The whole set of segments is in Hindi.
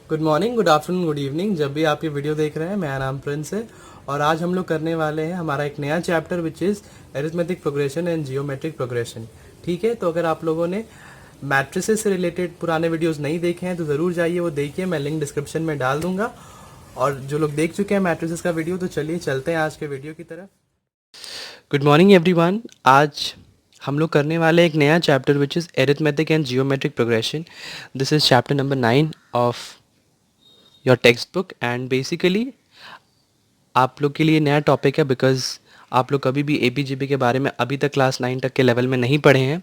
Good morning, good afternoon, good evening. जब भी आप ये वीडियो देख रहे हैं, मेरा नाम प्रिंस है और आज हम लोग करने वाले हैं हमारा एक नया chapter which is arithmetic progression and geometric progression. ठीक है, तो अगर आप लोगों ने मैट्रिसेस से रिलेटेड पुराने वीडियोस नहीं देखे हैं तो ज़रूर जाइए वो देखिए, मैं लिंक डिस्क्रिप्शन में डाल दूंगा। और जो लोग देख चुके हैं मैट्रिसेस का वीडियो, तो चलिए चलते हैं आज के वीडियो की तरफ। Good morning everyone. आज हम लोग करने वाले एक नया chapter which is arithmetic and geometric progression. This is chapter number 9 of your text book and basically आप लोग के लिए नया टॉपिक है बिकॉज आप लोग कभी भी एपीजीपी के बारे में अभी तक क्लास 9 तक के लेवल में नहीं पढ़े हैं।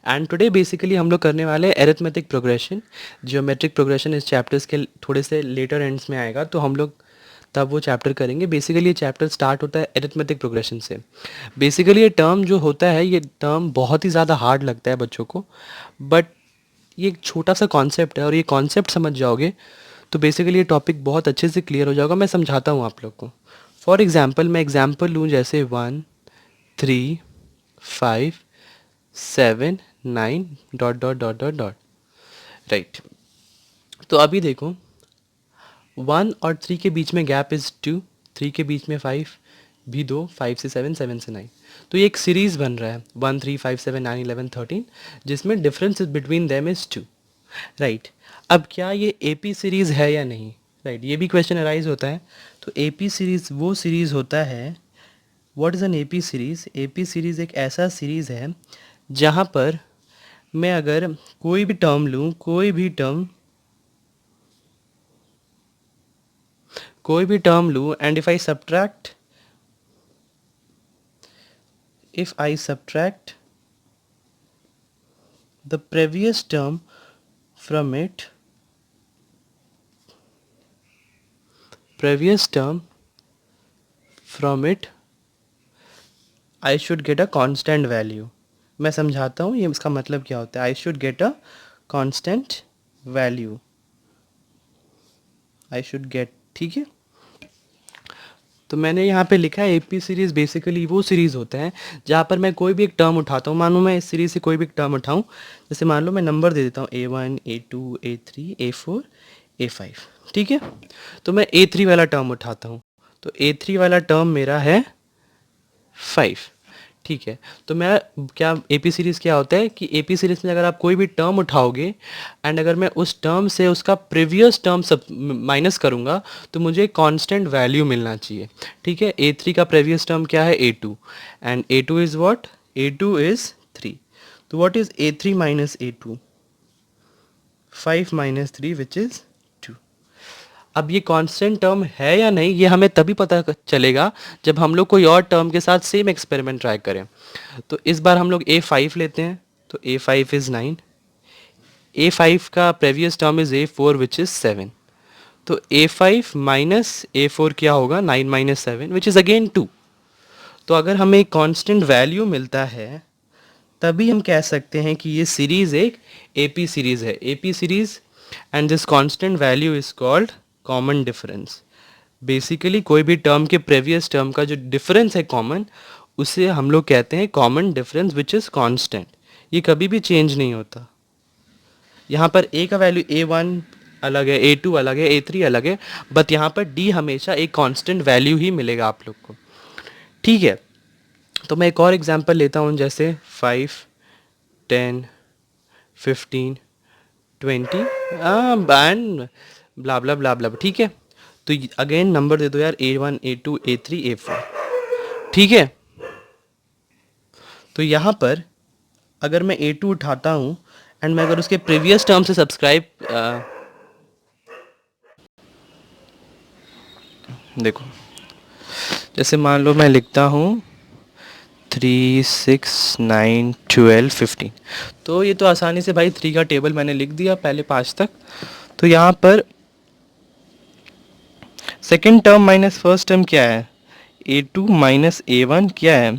एंड टुडे बेसिकली हम लोग करने वाले हैं एरिथमेटिक प्रोग्रेशन। जियोमेट्रिक प्रोग्रेशन इस चैप्टर्स के थोड़े से लेटर एंड्स में आएगा, तो हम लोग तब वो चैप्टर करेंगे। बेसिकली ये चैप्टर स्टार्ट होता है एरिथमेटिक प्रोग्रेशन से। बेसिकली ये टर्म जो होता है, ये टर्म बहुत ही ज़्यादा हार्ड लगता है बच्चों को, बट ये एक छोटा सा कॉन्सेप्ट है और ये कॉन्सेप्ट समझ जाओगे तो बेसिकली ये टॉपिक बहुत अच्छे से क्लियर हो जाएगा। मैं समझाता हूँ आप लोग को। फॉर एग्जाम्पल मैं एग्जाम्पल लूँ जैसे 1 3 5 7 9 dot dot dot dot dot, right. तो अभी देखो 1 और 3 के बीच में गैप इज़ 2, 3 के बीच में 5 भी 2, 5 से 7, 7 से 9। तो ये एक सीरीज़ बन रहा है 1 3 5 7 9 11 13, जिसमें difference between them is 2, right. अब क्या ये एपी सीरीज़ है या नहीं, राइट, ये भी क्वेश्चन अराइज होता है। तो एपी सीरीज़ वो सीरीज़ होता है, what is an AP series? AP series एक ऐसा सीरीज़ है जहाँ पर मैं अगर कोई भी टर्म लूँ, कोई भी टर्म लूँ and if I subtract the previous term from it, I should get a constant value। मैं समझाता हूँ ये इसका मतलब क्या होता है। I should get a constant value, I should get, ठीक है। तो मैंने यहाँ पे लिखा है एपी सीरीज़ बेसिकली वो सीरीज़ होता है जहाँ पर मैं कोई भी एक टर्म उठाता हूँ। मानो मैं इस सीरीज़ से कोई भी एक टर्म उठाऊँ, जैसे मान लो मैं नंबर दे देता हूँ A1 A2 A3 A4 A5, ठीक है। तो मैं A3 वाला टर्म उठाता हूँ, तो A3 वाला टर्म मेरा है 5, ठीक है। तो मैं क्या, एपी सीरीज़ क्या होता है कि एपी सीरीज़ में अगर आप कोई भी टर्म उठाओगे एंड अगर मैं उस टर्म से उसका प्रीवियस टर्म सब माइनस करूँगा तो मुझे कांस्टेंट वैल्यू मिलना चाहिए, ठीक है। A3 का प्रीवियस टर्म क्या है? A2, and A2 is what? A2 is 3। तो what is A3 minus A2? 5 minus 3 which is 2। अब ये कांस्टेंट टर्म है या नहीं, ये हमें तभी पता चलेगा जब हम लोग कोई और टर्म के साथ सेम एक्सपेरिमेंट ट्राई करें। तो इस बार हम लोग A5 लेते हैं, तो A5 इज़ 9, A5 का previous term is A4 which is 7। तो A5 माइनस A4 क्या होगा? 9 माइनस 7 विच इज़ अगेन 2। तो अगर हमें एक कांस्टेंट वैल्यू मिलता है तभी हम कह सकते हैं कि ये सीरीज़ एक एपी सीरीज़ है। AP series and this constant value is called common difference. Basically कोई भी टर्म के प्रीवियस टर्म का जो डिफरेंस है कॉमन, उसे हम लोग कहते हैं common difference which is constant. ये कभी भी चेंज नहीं होता। यहाँ पर ए का वैल्यू A1 अलग है, A2 अलग है, A3 अलग है, बट यहाँ पर D हमेशा एक कांस्टेंट वैल्यू ही मिलेगा आप लोग को, ठीक है। तो मैं एक और एग्जांपल लेता हूँ जैसे 5 10 15 20 एंड ब्ला ब्ला ब्ला ब्ला, ठीक है। तो अगेन नंबर दे दो यार, A1 A2 A3 A4, ठीक है। तो यहाँ पर अगर मैं A2 उठाता हूँ एंड मैं अगर उसके प्रीवियस टर्म से सब्सक्राइब देखो, जैसे मान लो मैं लिखता हूँ 3 6 9 12 15, तो ये तो आसानी से भाई 3 का टेबल मैंने लिख दिया पहले 5 तक। तो यहाँ पर second term minus first term क्या है? A2 माइनस A1 क्या है?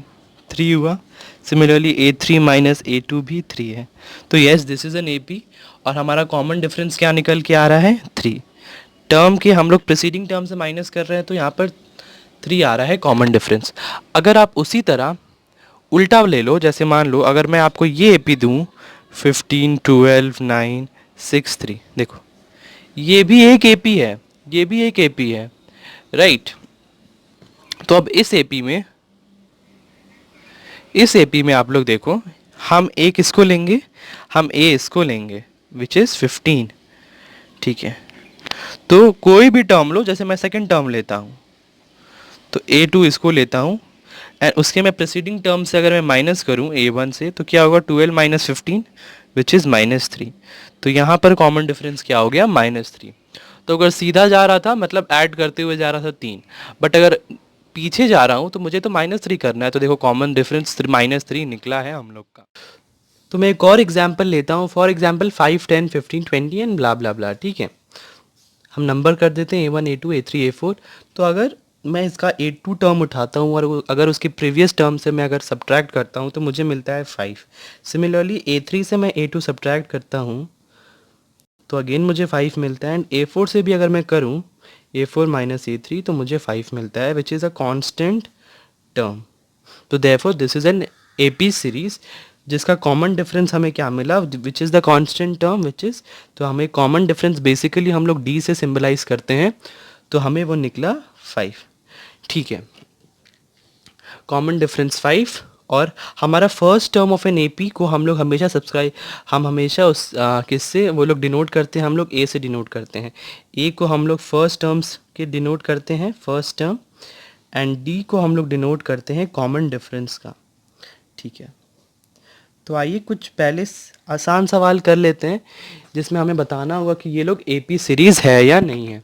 3 हुआ। सिमिलरली A3 माइनस A2 भी 3 है। तो yes, this is an AP और हमारा कॉमन डिफरेंस क्या निकल के आ रहा है? 3। टर्म के हम लोग प्रीसीडिंग टर्म से माइनस कर रहे हैं तो यहाँ पर 3 आ रहा है कॉमन डिफरेंस। अगर आप उसी तरह उल्टा ले लो, जैसे मान लो अगर मैं आपको ये AP दूँ 15 12 9 6 3, देखो ये भी एक एपी है, ये भी एक एपी है, राइट। तो अब इस एपी में आप लोग देखो, हम एक इसको लेंगे, हम ए इसको लेंगे, विच इज़ 15, ठीक है। तो कोई भी टर्म लो, जैसे मैं सेकंड टर्म लेता हूँ तो A2 इसको लेता हूँ, एंड उसके मैं प्रेसिडिंग टर्म से अगर मैं माइनस करूँ A1 से, तो क्या होगा 12 माइनस 15 विच इज़ -3। तो यहाँ पर कॉमन डिफरेंस क्या हो गया, -3। तो अगर सीधा जा रहा था मतलब ऐड करते हुए जा रहा था 3, बट अगर पीछे जा रहा हूँ तो मुझे तो -3 करना है, तो देखो कॉमन डिफरेंस -3 निकला है हम लोग का। तो मैं एक और एग्जाम्पल लेता हूँ, फॉर एग्जाम्पल 5, 10, 15, 20 एंड ब्ला ब्ला ब्ला, ठीक है। हम नंबर कर देते हैं A1, A2, A3, A4। तो अगर मैं इसका A2 टर्म उठाता हूँ और अगर उसके प्रीवियस टर्म से मैं अगर सब्ट्रैक्ट करता हूँ तो मुझे मिलता है 5। सिमिलरली A3 से मैं A2 सब्ट्रैक्ट करता हूँ तो अगेन मुझे 5 मिलता है, एंड A4 से भी अगर मैं करूँ A4 माइनस A3 तो मुझे 5 मिलता है, which is a constant term. तो therefore this is an AP series जिसका कॉमन डिफरेंस हमें क्या मिला, which is the constant term, which is, तो हमें कॉमन डिफरेंस बेसिकली हम लोग डी से सिंबलाइज करते हैं, तो हमें वो निकला 5, ठीक है। कॉमन डिफरेंस 5, और हमारा first term of an AP को हम लोग हमेशा हम हमेशा उस किससे वो लोग डिनोट करते हैं, हम लोग ए से डिनोट करते हैं। ए को हम लोग फर्स्ट टर्म्स के डिनोट करते हैं, फर्स्ट टर्म, एंड डी को हम लोग डिनोट करते हैं कॉमन डिफरेंस का, ठीक है। तो आइए कुछ पहले आसान सवाल कर लेते हैं जिसमें हमें बताना होगा कि ये लोग एपी सीरीज़ है या नहीं है।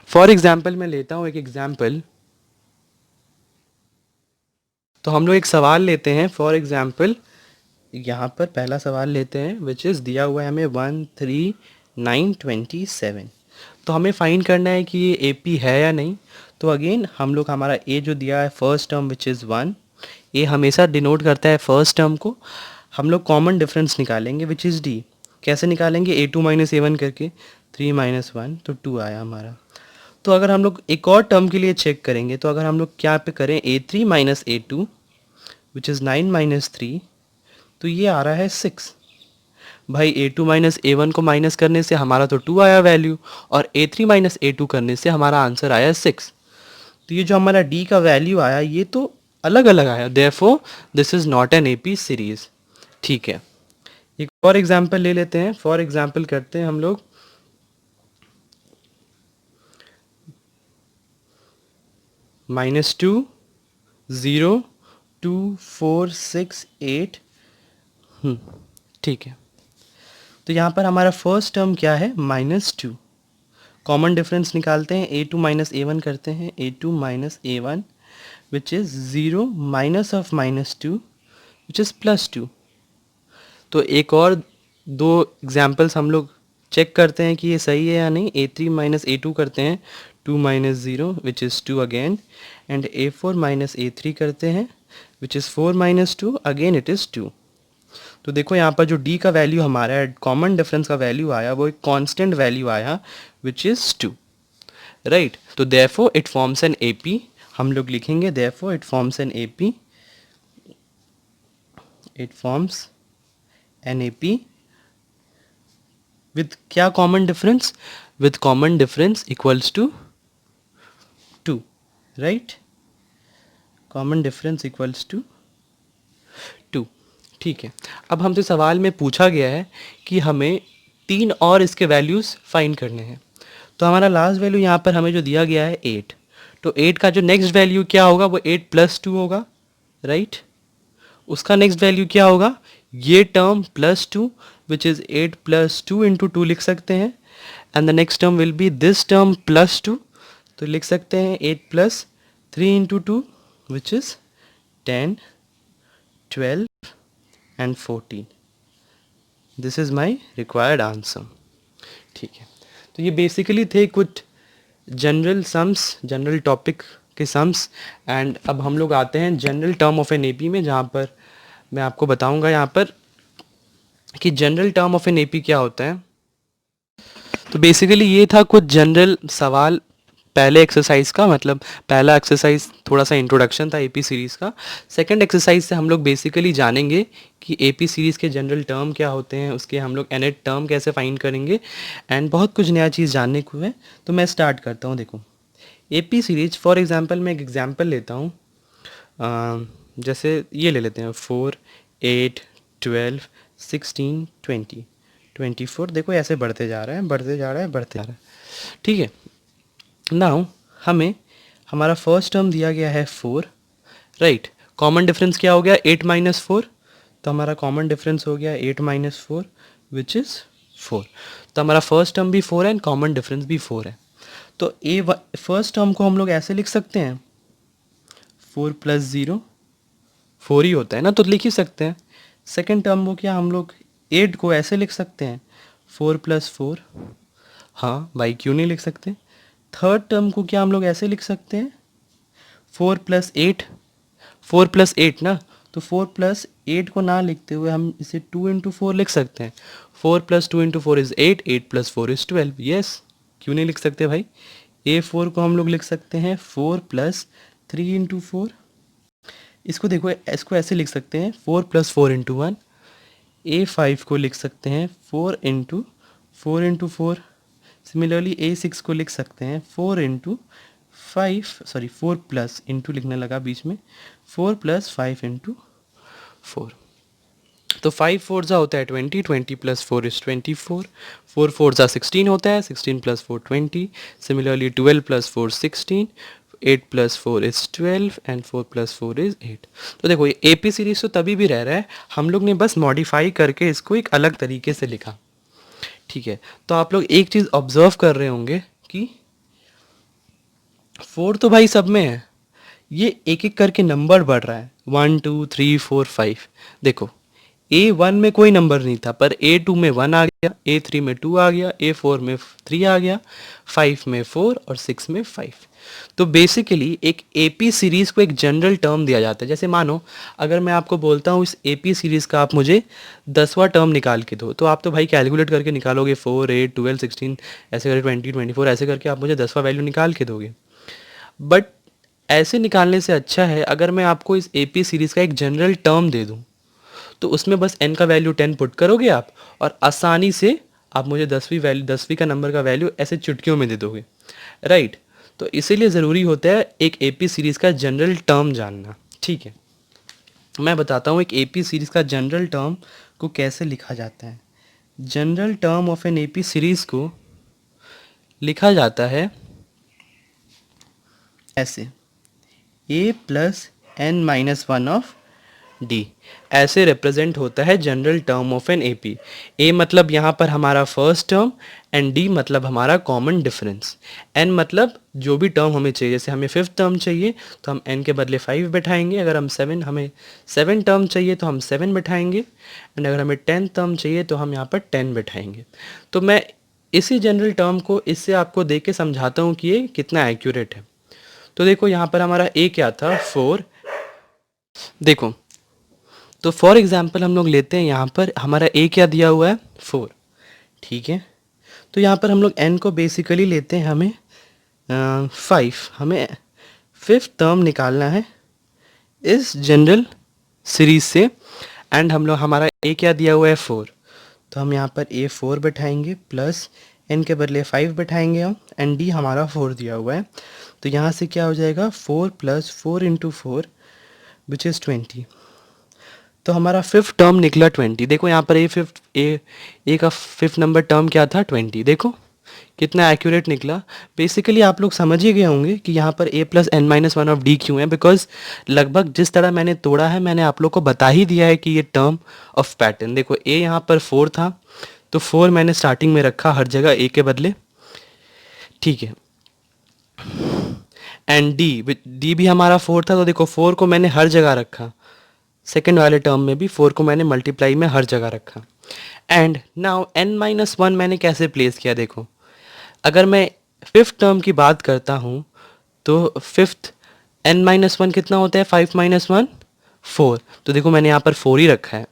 फॉर एग्जाम्पल मैं लेता हूँ एक एग्जाम्पल, तो हम लोग एक सवाल लेते हैं, फॉर एग्जाम्पल यहाँ पर पहला सवाल लेते हैं, विच इज़ दिया हुआ है हमें 1, 3, 9, 27। तो हमें फाइंड करना है कि ये एपी है या नहीं। तो अगेन हम लोग हमारा ए जो दिया है फर्स्ट टर्म विच इज़ 1, ए हमेशा डिनोट करता है फर्स्ट टर्म को। हम लोग कॉमन डिफरेंस निकालेंगे विच इज़ डी। कैसे निकालेंगे, A2 माइनस A1 करके, 3 माइनस 1 तो 2 आया हमारा। तो अगर हम लोग एक और टर्म के लिए चेक करेंगे, तो अगर हम लोग क्या पे करें A3 minus A2 which is 9 minus 3, तो ये आ रहा है 6। भाई A2 माइनस A1 को माइनस करने से हमारा तो 2 आया वैल्यू, और A3 माइनस A2 करने से हमारा आंसर आया 6। तो ये जो हमारा D का वैल्यू आया ये तो अलग अलग आया, therefore this is not an AP series, ठीक है। एक और एग्जाम्पल ले लेते हैं, फॉर एग्जाम्पल करते हैं हम लोग -2, 0, 2, 4, 6, 8, ठीक है। तो यहाँ पर हमारा फर्स्ट टर्म क्या है, -2। कॉमन डिफरेंस निकालते हैं, A2 माइनस A1 करते हैं, A2 minus A1 which is 0 minus of -2 which is +2। तो एक और दो एग्जाम्पल्स हम लोग चेक करते हैं कि ये सही है या नहीं। A3 माइनस A2 करते हैं, 2 minus 0 which is 2 again, and A4 minus A3 करते हैं which is 4 minus 2 again it is 2। तो देखो यहाँ पर जो D का वैल्यू हमारा कॉमन डिफरेंस का वैल्यू आया वो एक कांस्टेंट वैल्यू आया विच इज़ 2, राइट। तो therefore it forms an AP, हम लोग लिखेंगे therefore it forms an AP, it forms an AP with क्या common difference, with common difference equals to 2, right. Common difference equals to 2, ठीक है। अब हमसे सवाल में पूछा गया है कि हमें 3 और इसके वैल्यूज़ फाइंड करने हैं। तो हमारा लास्ट वैल्यू यहाँ पर हमें जो दिया गया है 8, तो 8 का जो नेक्स्ट वैल्यू क्या होगा वो 8 प्लस 2 होगा, राइट। उसका नेक्स्ट वैल्यू क्या होगा, ये term +2 which is 8 plus 2 into 2 लिख सकते हैं, and the next term will be this term +2, तो लिख सकते हैं 8 plus 3 into 2 which is 10, 12 and 14। This is my required answer, ठीक है। तो ये बेसिकली थे कुछ जनरल सम्स, जनरल टॉपिक के सम्स, एंड अब हम लोग आते हैं general term of an AP में, जहाँ पर मैं आपको बताऊंगा यहाँ पर कि general term of an AP क्या होता है। तो बेसिकली ये था कुछ जनरल सवाल पहले एक्सरसाइज का मतलब पहला एक्सरसाइज थोड़ा सा इंट्रोडक्शन था एपी सीरीज़ का। सेकंड एक्सरसाइज से हम लोग बेसिकली जानेंगे कि एपी सीरीज़ के जनरल टर्म क्या होते हैं, उसके हम लोग nth टर्म कैसे फाइंड करेंगे, एंड बहुत कुछ नया चीज़ जानने को है। तो मैं स्टार्ट करता हूँ। देखो एपी सीरीज फॉर एग्जांपल मैं एक एग्जांपल लेता हूँ। जैसे ये ले लेते हैं 4, 8, 12, 16, 20, 24। देखो ऐसे बढ़ते जा रहा है, बढ़ते जा रहा है, बढ़ते जा रहा है। ठीक है, नाउ हमें हमारा फर्स्ट टर्म दिया गया है 4, राइट। कॉमन डिफरेंस क्या हो गया 8 माइनस 4, तो हमारा कॉमन डिफरेंस हो गया 8 माइनस 4 विच इज़ 4। तो हमारा फर्स्ट टर्म भी 4 है एंड कॉमन डिफरेंस भी 4 है। तो फर्स्ट टर्म को हम लोग ऐसे लिख सकते हैं 4 प्लस 0 4 ही होता है ना, तो लिख ही सकते हैं। सेकेंड टर्म को क्या हम लोग 8 को ऐसे लिख सकते हैं 4 प्लस 4, हाँ भाई क्यों नहीं लिख सकते। थर्ड टर्म को क्या हम लोग ऐसे लिख सकते हैं 4 प्लस 8, 4 प्लस 8 ना, तो 4 प्लस 8 को ना लिखते हुए हम इसे 2 इंटू 4 लिख सकते हैं। 4 plus 2 into 4 is 8, 8 plus 4 is 12। Yes, क्यों नहीं लिख सकते भाई। A4 को हम लोग लिख सकते हैं 4 प्लस 3 इंटू 4। इसको देखो, इसको ऐसे लिख सकते हैं 4 प्लस 4 इंटू 1। A5 को लिख सकते हैं 4 इंटू 4। सिमिलरली A6 को लिख सकते हैं 4 इंटू 5, सॉरी 4 प्लस इंटू लिखने लगा बीच में, 4 प्लस 5 इंटू 4। तो 5 4 जा होता है 20, 20 प्लस 4 इज़ 24, 4 4 जा 16 होता है, 16 plus 4 20। Similarly 12 plus 4 16, 8 plus 4 is 12 and 4 plus 4 is 8। तो देखो ये एपी सीरीज तो तभी भी रह रहा है, हम लोग ने बस मॉडिफाई करके इसको एक अलग तरीके से लिखा। ठीक है, तो आप लोग एक चीज़ ऑब्जर्व कर रहे होंगे कि 4 तो भाई सब में है, ये एक एक करके नंबर बढ़ रहा है 1 2 3 4 5। देखो A1 में कोई नंबर नहीं था, पर A2 में 1 आ गया, A3 में 2 आ गया, A4 में 3 आ गया, 5 में 4 और 6 में 5। तो बेसिकली एक AP सीरीज़ को एक जनरल टर्म दिया जाता है। जैसे मानो अगर मैं आपको बोलता हूँ इस AP सीरीज़ का आप मुझे 10वां टर्म निकाल के दो, तो आप तो भाई कैलकुलेट करके निकालोगे 4 8 12 16 ऐसे करके 20 24 ऐसे करके आप मुझे 10वां वैल्यू निकाल के दोगे। बट ऐसे निकालने से अच्छा है अगर मैं आपको इस AP सीरीज़ का एक जनरल टर्म दे दूँ, तो उसमें बस n का वैल्यू 10 पुट करोगे आप, और आसानी से आप मुझे 10वीं का नंबर का वैल्यू ऐसे चुटकियों में दे दोगे, राइट। तो इसीलिए ज़रूरी होता है एक एपी सीरीज़ का जनरल टर्म जानना। ठीक है, मैं बताता हूँ एक एपी सीरीज़ का जनरल टर्म को कैसे लिखा जाता है। General term of an AP series को लिखा जाता है ऐसे a plus n minus 1 of d. ऐसे रिप्रेजेंट होता है general term of an AP. A मतलब यहाँ पर हमारा फर्स्ट टर्म एंड डी मतलब हमारा कॉमन डिफरेंस। एन मतलब जो भी टर्म हमें चाहिए, जैसे हमें फिफ्थ टर्म चाहिए तो हम एन के बदले 5 बैठाएंगे, अगर हमें 7 टर्म चाहिए तो हम 7 बैठाएंगे, एंड अगर हमें 10 टर्म चाहिए तो हम यहाँ पर 10 बैठाएंगे। तो मैं इसी जनरल टर्म को इससे आपको देख के समझाता हूँ कि ये कितना एक्यूरेट है। तो देखो यहाँ पर हमारा ए क्या था 4। देखो तो फॉर एग्जाम्पल हम लोग लेते हैं यहाँ पर हमारा ए क्या दिया हुआ है 4। ठीक है, तो यहाँ पर हम लोग एन को बेसिकली लेते हैं हमें 5। हमें फिफ्थ टर्म निकालना है इस जनरल सीरीज से, एंड हम लोग हमारा ए क्या दिया हुआ है 4, तो हम यहाँ पर ए 4 बैठाएंगे प्लस एन के बदले 5 बैठाएंगे हम, एंड डी हमारा 4 दिया हुआ है। तो यहाँ से क्या हो जाएगा 4 प्लस 4 इंटू 4 विच इज़ 20। तो हमारा फिफ्थ टर्म निकला 20। देखो यहाँ पर ए का फिफ्थ नंबर टर्म क्या था 20। देखो कितना एक्यूरेट निकला। बेसिकली आप लोग समझ ही गए होंगे कि यहाँ पर a plus n minus 1 of d क्यों है, बिकॉज लगभग जिस तरह मैंने तोड़ा है मैंने आप लोग को बता ही दिया है कि ये टर्म ऑफ पैटर्न। देखो a यहाँ पर 4 था, तो 4 मैंने स्टार्टिंग में रखा हर जगह a के बदले। ठीक है, एंड डी भी हमारा 4 था, तो देखो 4 को मैंने हर जगह रखा, सेकेंड वाले टर्म में भी 4 को मैंने मल्टीप्लाई में हर जगह रखा। एंड नाउ n माइनस 1 मैंने कैसे प्लेस किया। देखो अगर मैं फिफ्थ टर्म की बात करता हूँ तो फिफ्थ n माइनस 1 कितना होता है 5 माइनस 1 4, तो देखो मैंने यहाँ पर 4 ही रखा है।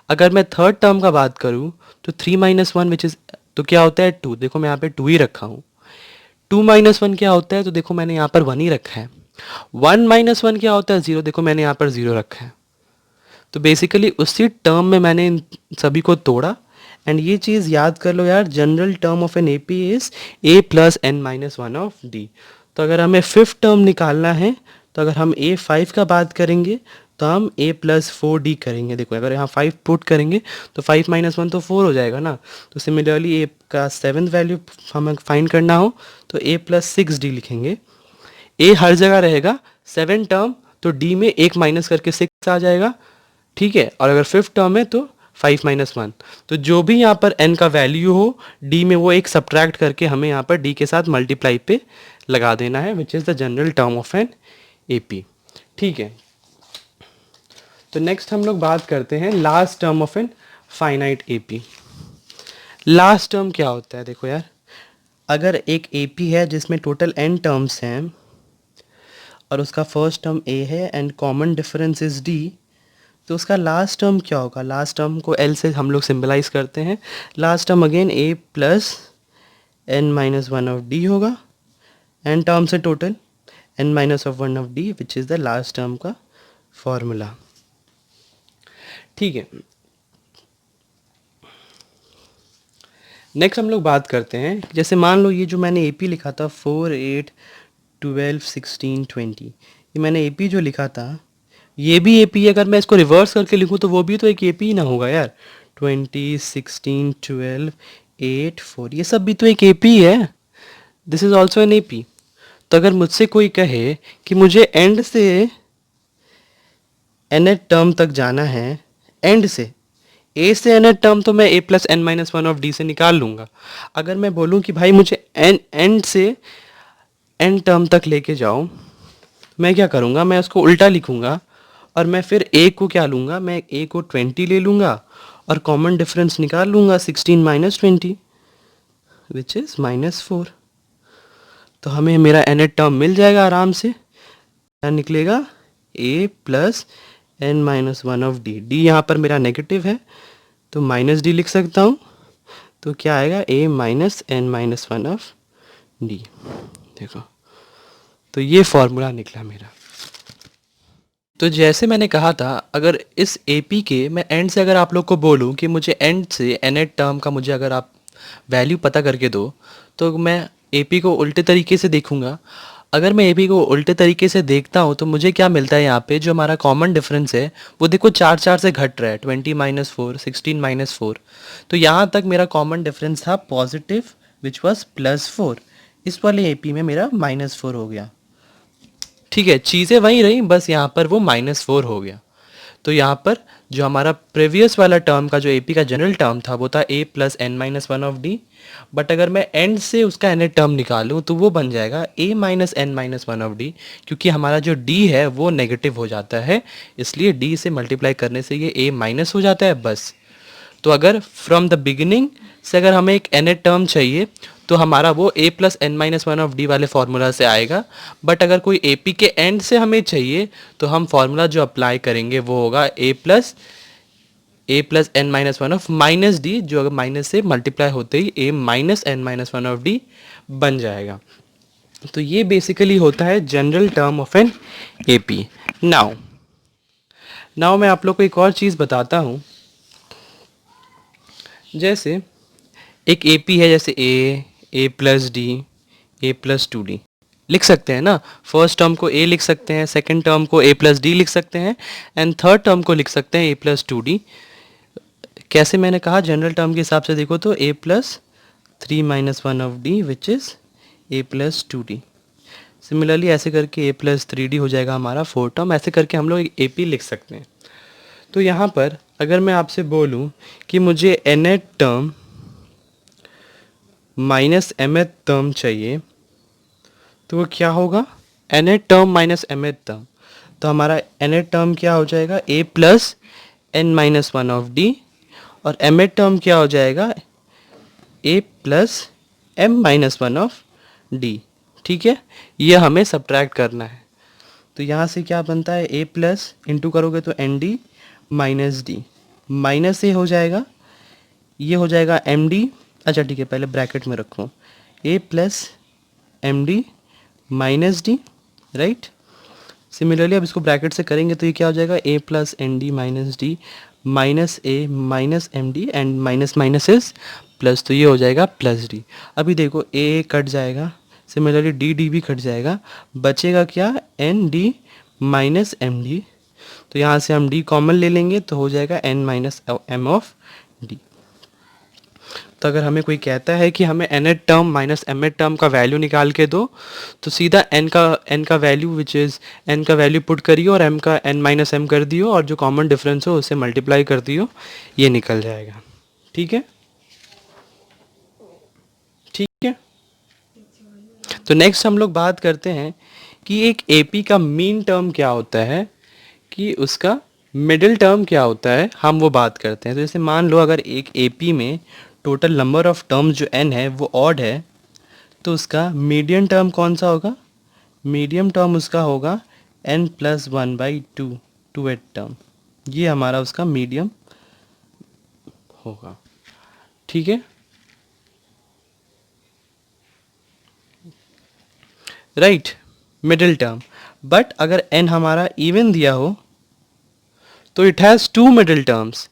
अगर मैं थर्ड टर्म का बात करूँ तो 3 माइनस 1 विच इज़, तो क्या होता है 2, देखो मैं यहाँ पे 2 ही रखा हूँ। 2 माइनस वन क्या होता है, तो देखो मैंने यहाँ पर 1 ही रखा है। 1 माइनस वन क्या होता है, 0, देखो मैंने यहाँ पर 0 रखा है। तो बेसिकली उसी टर्म में मैंने इन सभी को तोड़ा। एंड ये चीज़ याद कर लो यार, general term of an A P is a plus n minus one of d. तो अगर हमें फिफ्थ टर्म निकालना है, तो अगर हम ए फाइव का बात करेंगे तो हम ए प्लस फोर डी करेंगे। देखो अगर यहाँ 5 पुट करेंगे तो 5 माइनस वन तो 4 हो जाएगा ना। तो सिमिलरली ए का सेवन्थ वैल्यू हमें फाइंड करना हो तो ए प्लस सिक्स डी लिखेंगे। ए हर जगह रहेगा, 7 टर्म तो डी में एक माइनस करके 6 आ जाएगा, ठीक है। और अगर फिफ्थ टर्म है तो 5 माइनस वन, तो जो भी यहाँ पर n का वैल्यू हो d में वो एक सब्ट्रैक्ट करके हमें यहाँ पर d के साथ मल्टीप्लाई पे लगा देना है, which is the general term of an AP, ठीक है। तो नेक्स्ट हम लोग बात करते हैं last term of an finite AP। Last term क्या होता है, देखो यार, अगर एक AP है जिसमें टोटल n टर्म्स हैं और उसका फर्स्ट टर्म a है and common difference is d, तो उसका लास्ट टर्म क्या होगा। लास्ट टर्म को L से हम लोग सिंबलाइज करते हैं। Last term again a plus n minus one of d होगा, एन टर्म से total n minus of one of d, which is the last term का फॉर्मूला, ठीक है। नेक्स्ट हम लोग बात करते हैं, जैसे मान लो ये जो मैंने AP लिखा था 4, 8, 12, 16, 20, ये मैंने AP जो लिखा था ये भी AP है। अगर मैं इसको रिवर्स करके लिखूँ तो वो भी तो एक AP ही ना होगा यार। 20, 16, 12, 8, 4, ये सब भी तो एक AP है। This is also an AP। तो अगर मुझसे कोई कहे कि मुझे एंड से nth टर्म तक जाना है, एंड से a से nth टर्म तो मैं a plus n minus one of d से निकाल लूँगा। अगर मैं बोलूँ कि भाई मुझे एंड से n टर्म तक लेके जाओ, मैं क्या करूँगा, मैं उसको उल्टा लिखूँगा और मैं फिर a को क्या लूँगा, मैं a को 20 ले लूँगा और कॉमन डिफरेंस निकाल लूँगा 16 माइनस 20, विच इज़ -4। तो हमें मेरा nth टर्म मिल जाएगा आराम से। क्या निकलेगा, a plus n minus one of d. D यहाँ पर मेरा नेगेटिव है तो माइनस डी लिख सकता हूँ। तो क्या आएगा, a minus n minus one of d. देखो तो ये फॉर्मूला निकला मेरा। तो जैसे मैंने कहा था, अगर इस AP के मैं एंड से अगर आप लोग को बोलूँ कि मुझे एंड से nth टर्म का मुझे अगर आप वैल्यू पता करके दो, तो मैं AP को उल्टे तरीके से देखूँगा। अगर मैं AP को उल्टे तरीके से देखता हूँ तो मुझे क्या मिलता है, यहाँ पे जो हमारा कॉमन डिफरेंस है वो देखो 4 से घट रहा है, 20 माइनस 4, 16 माइनस 4। तो यहाँ तक मेरा कॉमन डिफरेंस था पॉजिटिव, विच वॉज +4। इस वाले AP में मेरा -4 हो गया, ठीक है। चीज़ें वही रही, बस यहाँ पर वो -4 हो गया। तो यहाँ पर जो हमारा प्रीवियस वाला टर्म का जो AP का जनरल टर्म था वो था a plus n minus one of d, but अगर मैं एंड से उसका nth टर्म निकालूँ तो वो बन जाएगा a minus n minus one of d, क्योंकि हमारा जो d है वो नेगेटिव हो जाता है, इसलिए d से मल्टीप्लाई करने से ये a माइनस हो जाता है बस। तो अगर फ्रॉम द बिगिनिंग से अगर हमें एक nth टर्म चाहिए तो हमारा वो a plus n minus one of d वाले फार्मूला से आएगा। बट अगर कोई AP के एंड से हमें चाहिए तो हम फार्मूला जो अप्लाई करेंगे वो होगा a plus n minus one of minus d, जो अगर माइनस से मल्टीप्लाई होते ही a minus n minus one of d बन जाएगा। तो ये बेसिकली होता है general term of an AP। Now मैं आप लोग को एक और चीज़ बताता हूँ। जैसे एक AP है, जैसे a plus D, a plus 2d लिख सकते हैं ना। फर्स्ट टर्म को a लिख सकते हैं, सेकंड टर्म को a प्लस डी लिख सकते हैं एंड थर्ड टर्म को लिख सकते हैं a प्लस 2d। कैसे, मैंने कहा जनरल टर्म के हिसाब से देखो तो a plus 3 minus one of d, which is a plus 2d। Similarly ऐसे करके a प्लस 3d हो जाएगा हमारा फोर्थ टर्म। ऐसे करके हम लोग एक AP लिख सकते हैं। तो यहाँ पर अगर मैं आपसे बोलूँ कि मुझे nth term minus mth term चाहिए तो वो क्या होगा, nth term minus mth term. तो हमारा nth टर्म क्या हो जाएगा, a plus n minus one of d, और mth टर्म क्या हो जाएगा, a plus m minus one of d, ठीक है। ये हमें सब्ट्रैक्ट करना है। तो यहाँ से क्या बनता है, a प्लस इंटू करोगे तो n d minus d, minus a हो जाएगा, ये हो जाएगा एम डी। अच्छा ठीक है, पहले ब्रैकेट में रखो, a plus m d minus d, right. Similarly अब इसको ब्रैकेट से करेंगे तो ये क्या हो जाएगा, a plus n d minus d minus a minus m d and minus minus is plus, तो ये हो जाएगा प्लस डी। अभी देखो ए कट जाएगा, सिमिलरली डी डी भी कट जाएगा, बचेगा क्या, n d minus m d. तो यहाँ से हम डी कॉमन ले लेंगे तो हो जाएगा n minus m of d. तो अगर हमें कोई कहता है कि हमें nth term minus mth term का वैल्यू निकाल के दो, तो सीधा एन का वैल्यू विच इज़ एन का वैल्यू पुट करियो और एम का एन माइनस एम कर दियो और जो कॉमन डिफरेंस हो उससे मल्टीप्लाई कर दियो, ये निकल जाएगा। ठीक है, ठीक है। तो नेक्स्ट हम लोग बात करते हैं कि एक एपी का मीन टर्म क्या होता है, कि उसका मिडिल टर्म क्या होता है, हम वो बात करते हैं। तो जैसे मान लो अगर एक एपी में टोटल नंबर ऑफ टर्म्स जो n है वो ऑड है, तो उसका मीडियन टर्म कौन सा होगा, मीडियम टर्म उसका होगा n प्लस 1/2 टू एट टर्म, ये हमारा उसका मीडियम होगा। ठीक है, राइट, मिडिल टर्म। बट अगर n हमारा इवन दिया हो तो it has two middle terms.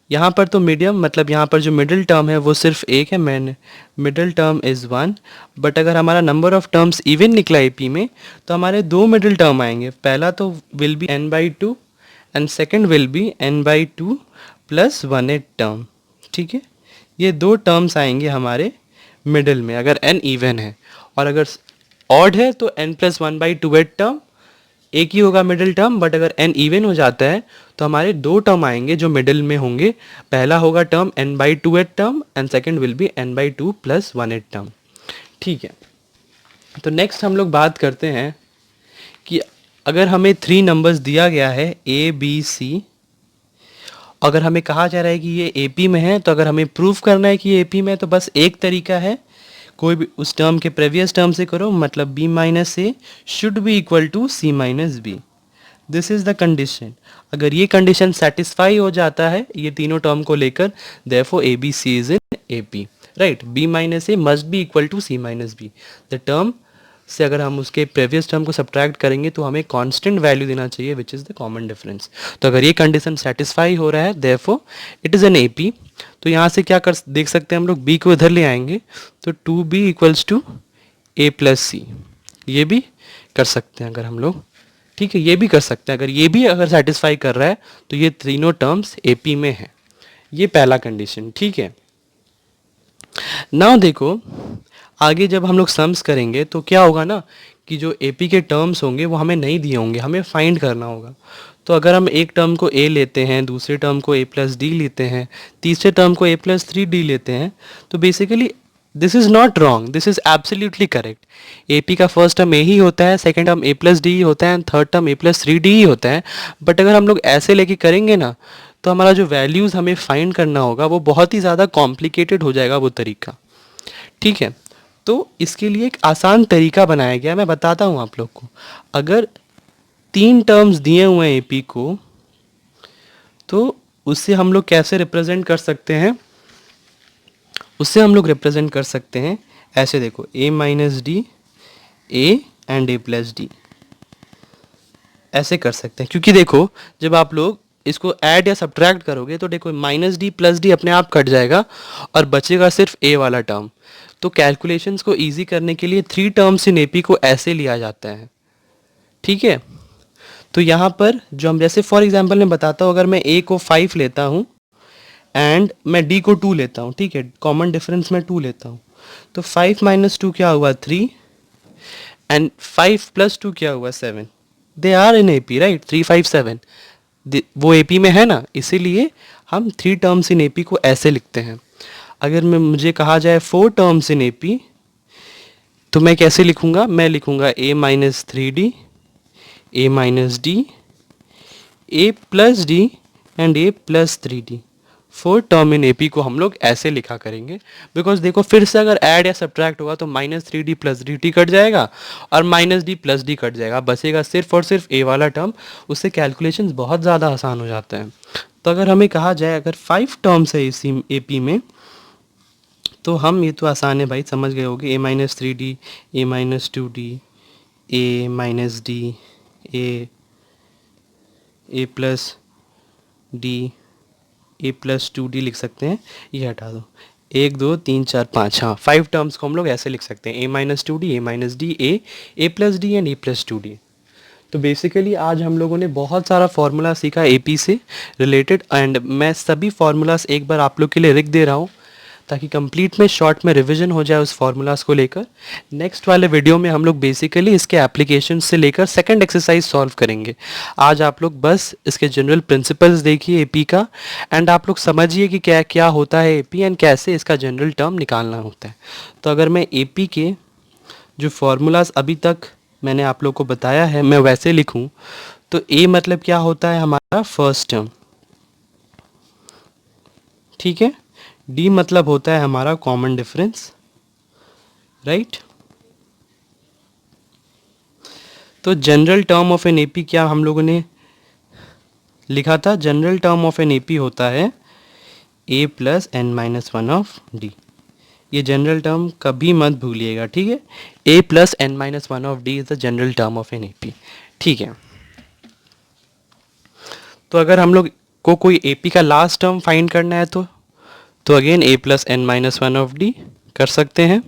यहाँ पर तो मीडियम मतलब यहाँ पर जो मिडिल टर्म है वो सिर्फ एक है, मैंने मिडिल टर्म इज़ 1। बट अगर हमारा नंबर ऑफ टर्म्स इवन निकला एपी में तो हमारे दो मिडिल टर्म आएंगे, पहला तो will be n/2 and second will be n/2 plus 1/8 term. ठीक है, ये दो टर्म्स आएंगे हमारे मिडिल में अगर n इवन है, और अगर ऑड है तो n प्लस 1/2 टर्म एक ही होगा मिडिल टर्म। बट अगर n इवन हो जाता है तो हमारे दो टर्म आएंगे जो मिडिल में होंगे, पहला होगा term n/2 term and second will be n/2 plus 1/8 term. ठीक है, तो नेक्स्ट हम लोग बात करते हैं कि अगर हमें 3 नंबर्स दिया गया है a b c, अगर हमें कहा जा रहा है कि ये AP में है, तो अगर हमें प्रूव करना है कि ये AP में है तो बस एक तरीका है, कोई भी उस टर्म के प्रीवियस टर्म से करो, मतलब b minus a should be equal to c minus b. This is the condition. अगर ये कंडीशन सेटिस्फाई हो जाता है ये तीनों टर्म को लेकर, therefore A B C is in AP, right. b minus a must be equal to c minus b. The term से अगर हम उसके प्रीवियस टर्म को सब्ट्रैक्ट करेंगे तो हमें कांस्टेंट वैल्यू देना चाहिए विच इज़ द कॉमन डिफरेंस। तो अगर ये कंडीशन सेटिस्फाई हो रहा है therefore it is an AP। तो यहाँ से क्या कर देख सकते हैं हम लोग, b को इधर ले आएंगे तो 2b equals to a plus c, ये भी कर सकते हैं अगर हम लोग। ठीक है, ये भी कर सकते हैं, अगर ये भी अगर सेटिस्फाई कर रहा है तो ये तीनों टर्म्स AP में है, ये पहला कंडीशन। ठीक है, नाउ देखो आगे जब हम लोग सम्स करेंगे तो क्या होगा ना कि जो AP के टर्म्स होंगे वो हमें नहीं दिए होंगे, हमें फाइंड करना होगा। तो अगर हम एक टर्म को A लेते हैं, दूसरे टर्म को A प्लस डी लेते हैं, तीसरे टर्म को A प्लस 3D लेते हैं, तो basically this is not wrong, this is absolutely correct. AP का फर्स्ट टर्म A ही होता है, second term A plus d ही होता है and third term A plus 3D ही होता है। बट अगर हम लोग ऐसे लेके करेंगे ना तो हमारा जो वैल्यूज़ हमें फाइंड करना होगा वो बहुत ही ज़्यादा कॉम्प्लिकेटेड हो जाएगा वो तरीका। ठीक है, तो इसके लिए एक आसान तरीका बनाया गया, मैं बताता हूँ आप लोग को। अगर 3 टर्म्स दिए हुए हैं AP को तो उससे हम लोग कैसे रिप्रेजेंट कर सकते हैं, उससे हम लोग रिप्रेजेंट कर सकते हैं ऐसे, देखो a minus D A and a plus D, ऐसे कर सकते हैं। क्योंकि देखो जब आप लोग इसको ऐड या सब्ट्रैक्ट करोगे तो देखो माइनस डी प्लस डी अपने आप कट जाएगा और बचेगा सिर्फ a वाला टर्म। तो कैलकुलेशंस को इजी करने के लिए 3 टर्म्स इन AP को ऐसे लिया जाता है। ठीक है, तो यहाँ पर जो हम जैसे फॉर एग्जांपल मैं बताता हूँ, अगर मैं A को 5 लेता हूँ एंड मैं D को 2 लेता हूँ, ठीक है, कॉमन डिफरेंस में 2 लेता हूँ, तो 5 माइनस 2 क्या हुआ 3 एंड 5 प्लस 2 क्या हुआ 7। They are in AP, right, 3 5 7 वो AP में है ना, इसीलिए हम 3 टर्म्स इन AP को ऐसे लिखते हैं। अगर मुझे कहा जाए 4 टर्म्स इन AP तो मैं कैसे लिखूंगा, मैं लिखूंगा a minus 3D a minus D a plus D and a plus 3D। 4 term in AP को हम लोग ऐसे लिखा करेंगे, बिकॉज देखो फिर से अगर ऐड या सब्ट्रैक्ट होगा तो minus 3D plus D cut जाएगा और minus D plus D cut जाएगा, बचेगा सिर्फ और सिर्फ A वाला टर्म। उससे कैलकुलेशंस बहुत ज़्यादा आसान हो जाते हैं। तो अगर हमें कहा जाए अगर 5 टर्म्स है इसी AP में तो हम, ये तो आसान है भाई, समझ गए होगे, a-3d, a-2d, a-d, a plus D, a+2d लिख सकते हैं, ये हटा दो, 1 2 3 4 5, हाँ 5 टर्म्स को हम लोग ऐसे लिख सकते हैं, a-2d, a-d, a+d and a+2d। तो बेसिकली आज हम लोगों ने बहुत सारा फार्मूला सीखा एपी से रिलेटेड, एंड मैं सभी फार्मूलाज एक बार आप लोग के लिए लिख दे रहा हूँ ताकि कंप्लीट में शॉर्ट में रिवीजन हो जाए उस फार्मूलाज को लेकर। नेक्स्ट वाले वीडियो में हम लोग बेसिकली इसके एप्लीकेशन से लेकर सेकंड एक्सरसाइज सॉल्व करेंगे। आज आप लोग बस इसके जनरल प्रिंसिपल्स देखिए एपी का, एंड आप लोग समझिए कि क्या क्या होता है एपी एंड कैसे इसका जनरल टर्म निकालना होता है। तो अगर मैं एपी के जो फार्मूलाज अभी तक मैंने आप लोग को बताया है मैं वैसे लिखूं, तो ए मतलब क्या होता है हमारा फर्स्ट टर्म, ठीक है। डी मतलब होता है हमारा कॉमन डिफरेंस, राइट। तो general term of an AP क्या हम लोगों ने लिखा था, general term of an AP होता है a plus n minus one of d. ये जनरल टर्म कभी मत भूलिएगा, ठीक है। a plus n minus one of d is the general term of an AP, ठीक है। तो अगर हम लोग को कोई एपी का लास्ट टर्म फाइंड करना है तो again a plus n minus one of d कर सकते हैं।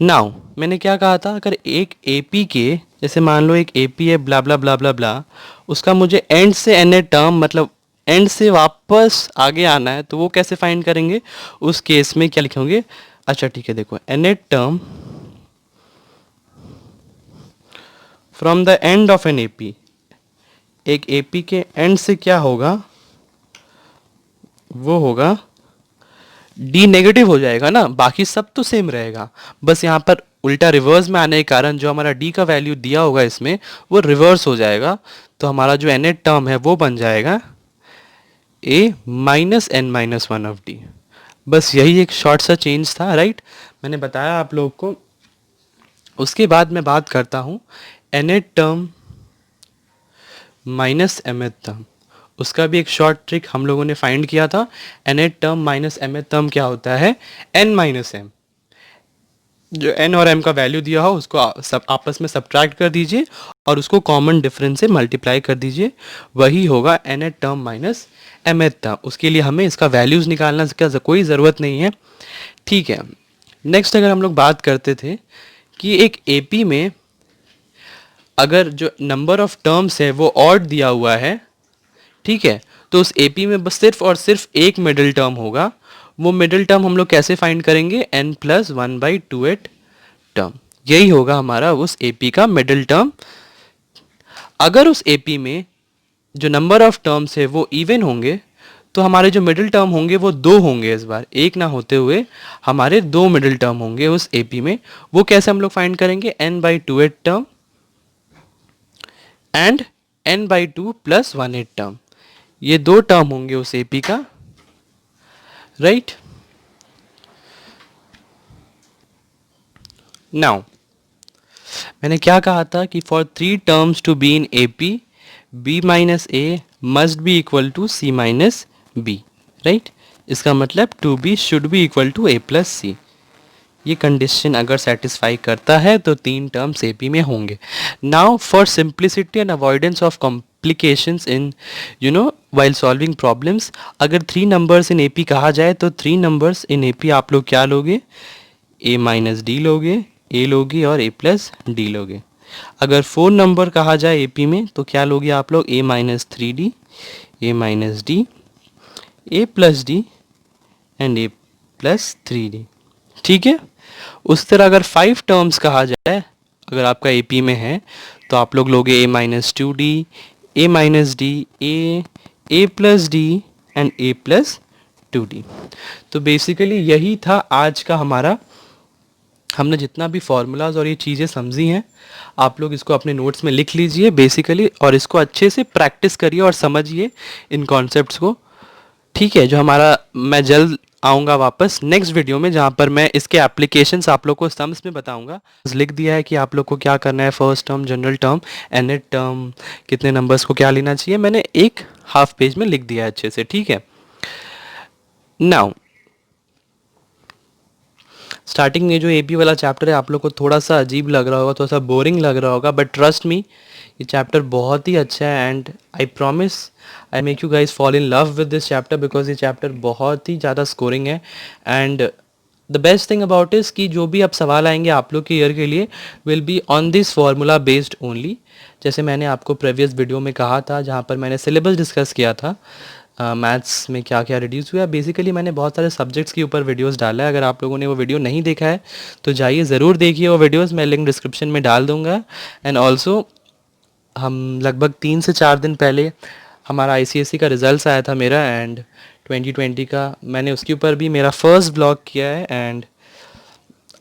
नाउ मैंने क्या कहा था, अगर एक एपी के, जैसे मान लो एक एपी है ब्ला ब्ला ब्ला ब्ला ब्ला, उसका मुझे एंड से एन टर्म मतलब एंड से वापस आगे आना है, तो वो कैसे फाइंड करेंगे, उस केस में क्या लिखेंगे। अच्छा ठीक है, देखो n term from the end of an AP, एक एपी के एंड से क्या होगा, वो होगा डी नेगेटिव हो जाएगा ना, बाकी सब तो सेम रहेगा, बस यहाँ पर उल्टा रिवर्स में आने के कारण जो हमारा डी का वैल्यू दिया होगा इसमें वो रिवर्स हो जाएगा। तो हमारा जो एन टर्म है वो बन जाएगा a minus n minus one of d. बस यही एक शॉर्ट सा चेंज था, राइट। मैंने बताया आप लोग को। उसके बाद मैं बात करता हूँ n term minus m term, उसका भी एक शॉर्ट ट्रिक हम लोगों ने फाइंड किया था। N term minus m term क्या होता है, एन माइनस एम, जो एन और एम का वैल्यू दिया हो उसको सब आपस में सब्ट्रैक्ट कर दीजिए और उसको कॉमन डिफरेंस से मल्टीप्लाई कर दीजिए, वही होगा n term minus m term. उसके लिए हमें इसका वैल्यूज़ निकालना का कोई ज़रूरत नहीं है, ठीक है। नेक्स्ट अगर हम लोग बात करते थे कि एक एपी में अगर जो नंबर ऑफ टर्म्स है वो ऑड दिया हुआ है, ठीक है, तो उस एपी में बस सिर्फ और सिर्फ एक मिडिल टर्म होगा। वो मिडिल टर्म हम लोग कैसे फाइंड करेंगे, n प्लस 1/2 टर्म, यही होगा हमारा उस एपी का मिडिल टर्म। अगर उस एपी में जो नंबर ऑफ टर्म्स है वो इवन होंगे तो हमारे जो मिडिल टर्म होंगे वो दो होंगे, इस बार एक ना होते हुए हमारे दो मिडिल टर्म होंगे उस एपी में। वो कैसे हम लोग फाइंड करेंगे, n/2 term and n/2 plus 1/8 term, ये दो टर्म होंगे उस एपी का, राइट। नाउ मैंने क्या कहा था कि for 3 terms to be in AP b minus a must be equal to c minus b, right. इसका मतलब 2b should be equal to a plus c. ये कंडीशन अगर सेटिस्फाई करता है तो 3 टर्म्स एपी में होंगे। Now for simplicity and avoidance of complications in while solving problems, अगर 3 नंबर्स इन एपी कहा जाए तो 3 नंबर्स इन एपी आप लोग क्या लोगे, a माइनस डी लोगे, a लोगे और a प्लस डी लोगे। अगर 4 नंबर कहा जाए एपी में तो क्या लोगे आप लोग, a minus 3d, a minus D, a plus D and a plus 3d, ठीक है। उस तरह अगर 5 टर्म्स कहा जाए अगर आपका एपी में है तो आप लोग लोगे a minus 2d, a minus D, a plus D and a plus 2d। तो बेसिकली यही था आज का हमारा, हमने जितना भी फार्मूलाज और ये चीज़ें समझी हैं आप लोग इसको अपने नोट्स में लिख लीजिए बेसिकली, और इसको अच्छे से प्रैक्टिस करिए और समझिए इन कॉन्सेप्ट्स को, ठीक है। जो हमारा, मैं जल्द आऊँगा वापस नेक्स्ट वीडियो में जहाँ पर मैं इसके एप्लीकेशंस आप लोग को सम्स में बताऊँगा। लिख दिया है कि आप लोग को क्या करना है, first term, general term, n term, कितने नंबर्स को क्या लेना चाहिए, मैंने एक हाफ पेज में लिख दिया है अच्छे से, ठीक है। नाउ स्टार्टिंग में जो एपी वाला चैप्टर है आप लोग को थोड़ा सा अजीब लग रहा होगा, थोड़ा सा बोरिंग लग रहा होगा, बट ट्रस्ट मी ये चैप्टर बहुत ही अच्छा है and I promise I make you guys fall in love with this chapter because ये चैप्टर बहुत ही ज़्यादा स्कोरिंग है। And the best thing about इस कि जो भी अब सवाल आएंगे आप लोग के ईयर के लिए will be on this formula based only. जैसे मैंने आपको प्रीवियस वीडियो में कहा था जहाँ पर मैंने सिलेबस डिस्कस किया था मैथ्स में क्या क्या रिड्यूस हुआ, बेसिकली मैंने बहुत सारे सब्जेक्ट्स के ऊपर वीडियोस डाला है। अगर आप लोगों ने वो वीडियो नहीं देखा है तो जाइए ज़रूर देखिए वो वीडियोस, मैं लिंक डिस्क्रिप्शन में डाल दूँगा। एंड ऑल्सो हम लगभग 3 से 4 दिन पहले हमारा आईसीएसई का रिज़ल्ट आया था मेरा एंड 2020 का, मैंने उसके ऊपर भी मेरा फर्स्ट ब्लॉग किया है। एंड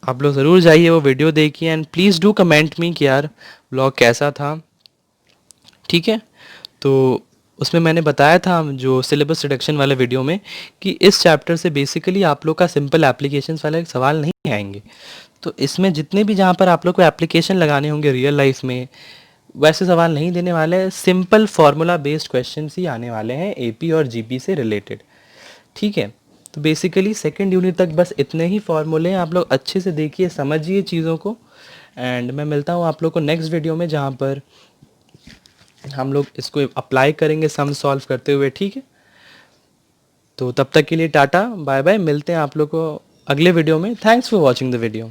आप लोग ज़रूर जाइए वो वीडियो देखिए and please do comment me कि यार ब्लॉग कैसा था, ठीक है। तो उसमें मैंने बताया था जो सिलेबस रिडक्शन वाले वीडियो में कि इस चैप्टर से बेसिकली आप लोग का सिंपल एप्लीकेशंस वाले सवाल नहीं आएंगे। तो इसमें जितने भी जहाँ पर आप लोग को एप्लीकेशन लगाने होंगे रियल लाइफ में वैसे सवाल नहीं देने वाले, सिंपल फार्मूला बेस्ड क्वेश्चन ही आने वाले हैं एपी और जीपी से रिलेटेड, ठीक है। तो बेसिकली सेकेंड यूनिट तक बस इतने ही फार्मूले हैं, आप लोग अच्छे से देखिए समझिए चीज़ों को। एंड मैं मिलता हूँ आप लोग को नेक्स्ट वीडियो में जहाँ पर हम लोग इसको अप्लाई करेंगे सम सॉल्व करते हुए, ठीक है। तो तब तक के लिए टाटा बाय बाय, मिलते हैं आप लोग को अगले वीडियो में। Thanks for watching the video.